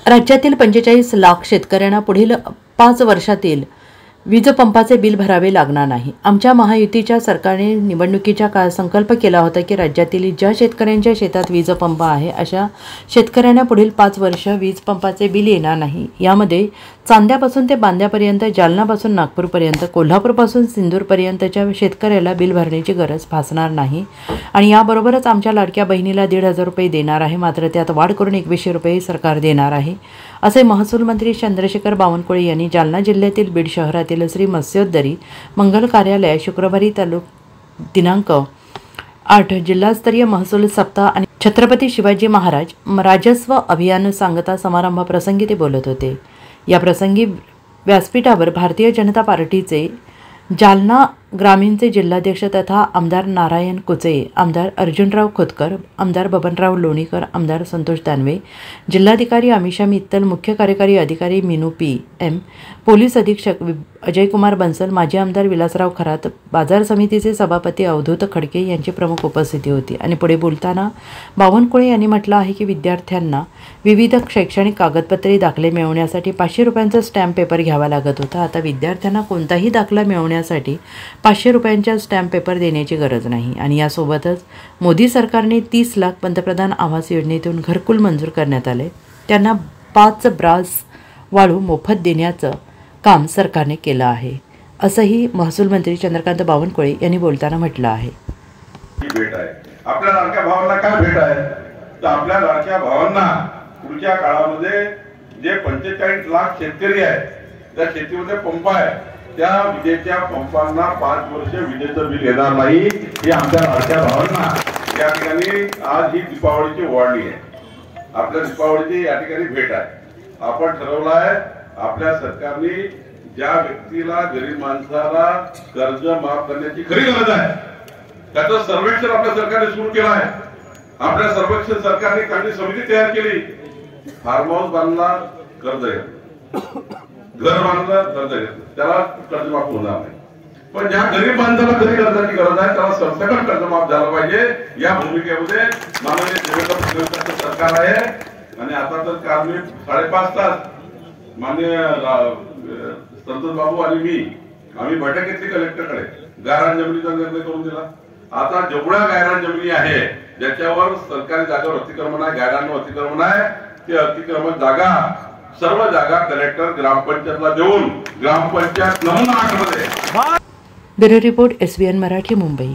राज्यातील 45 लाख शेतकऱ्यांना पुढील 5 वर्षातील वीज पंपाचे बिल भरावे लागणार नाही। आमच्या महायुतीच्या सरकारने निवडणुकीच्या काळात संकल्प केला होता की राज्यातील ज्या शेतकऱ्यांच्या शेतात वीज पंप आहे अशा शेतकऱ्यांना पुढील 5 वर्ष वीज पंपाचे बिल येणार नाही। यामध्ये चांद्यापासून ते बांद्यापर्यंत, जालनापासून नागपूरपर्यंत, कोल्हापूरपासून सिंदूरपर्यंतच्या शेतकऱ्याला बिल भरण्याची गरज भासणार नाही आणि याबरोबरच आमच्या लाडक्या बहिणीला 1,500 रुपये देणार आहे। मात्र त्यात वाढ करून 2100 रुपये सरकार देणार आहे, असे महसूल मंत्री चंद्रशेखर बावनकुळे यांनी जालना जिल्ह्यातील बीड शहरातील श्री मत्स्योदरी मंगल कार्यालय शुक्रवारी दिनांक 8 जिल्हास्तरीय महसूल सप्ताह आणि छत्रपती शिवाजी महाराज राजस्व अभियान सांगता समारंभाप्रसंगी ते बोलत होते। या प्रसंगी व्यासपीठावर भारतीय जनता पार्टीचे जालना ग्रामीणचे जिल्हाध्यक्ष तथा आमदार नारायण कुचे, आमदार अर्जुनराव खोतकर, आमदार बबनराव लोणीकर, आमदार संतोष दानवे, जिल्हाधिकारी अमिषा मित्तल, मुख्य कार्यकारी अधिकारी मीनू PM, पोलीस अधीक्षक अजयकुमार बन्सल, माजी आमदार विलासराव खरात, बाजार समितीचे सभापती अवधूत खडके यांची प्रमुख उपस्थिती होती। आणि पुढे बोलताना बावनकुळे यांनी म्हटलं आहे की विद्यार्थ्यांना विविध शैक्षणिक कागदपत्रे दाखले मिळवण्यासाठी 500 रुपयांचा स्टॅम्प पेपर घ्यावा लागत होता। आता विद्यार्थ्यांना कोणताही दाखला मिळवण्यासाठी 500 रुपयांचा स्टॅम्प पेपर देण्याची गरज नाही। आणि यासोबतच मोदी सरकारने 30 लाख पंतप्रधान आवास योजनेतून घरकुल मंजूर करण्यात आले, त्यांना 5 ब्रास वाळू मोफत देण्याचं काम सरकारने केलं आहे, असंही महसूल मंत्री चंद्रकांत बावनकुळे यांनी बोलताना म्हटलं आहे। आपल्या लाडक्या भावांना काय भेट आहे तर आपल्या लाडक्या भावांना पुढच्या काळामध्ये जे 45 लाख शेतकरी आहेत, त्या शेतीमध्ये पंप आहे, त्या विजेच्या पंपांना 5 वर्ष विजेचं बिल येणार नाही, हे आमच्या लाडक्या भावांना या ठिकाणी आज ही दीपावलीची ओवाळणी आहे। आपल्या दीपावलीची या ठिकाणी भेट आहे। आपण ठरवलं आहे, आपल्या सरकारने ज्या व्यक्तीला, गरीब माणसाला कर्ज माफ करण्याची खरी गरज आहे त्याचं सर्वेक्षण आपल्या सरकारने सुरू केलं आहे। आपल्या सर्वेक्षण सरकारने काही समिती तयार केली, फार्म हाऊस बांधला कर्ज घेतलं, घर बांधलं कर्ज घेतलं, त्याला कर्जमाफ होणार नाही। पण ज्या गरीब माणसाला कधी कर्जाची गरज आहे त्याला सरसकट कर्जमाफ झालं पाहिजे, या भूमिकेमध्ये माननीय देवेंद्र फडणवीस सरकार आहे। आणि आता तर काल मी 5.5 तास माननीय संतोष बाबू आणि मी आम्ही बैठक घेतली कलेक्टरकडे, गायरान जमिनीचा निर्णय करून दिला। आता जेवढ्या गायरान जमिनी आहे ज्याच्यावर सरकारी जागेवर अतिक्रमण आहे, गायरान अतिक्रमण आहे, ते अतिक्रमण जागा सर्व जागा कलेक्टर ग्रामपंचायतला देऊन ग्रामपंचायत नमुना 8 मध्ये। Bureau report SBN Marathi, Mumbai.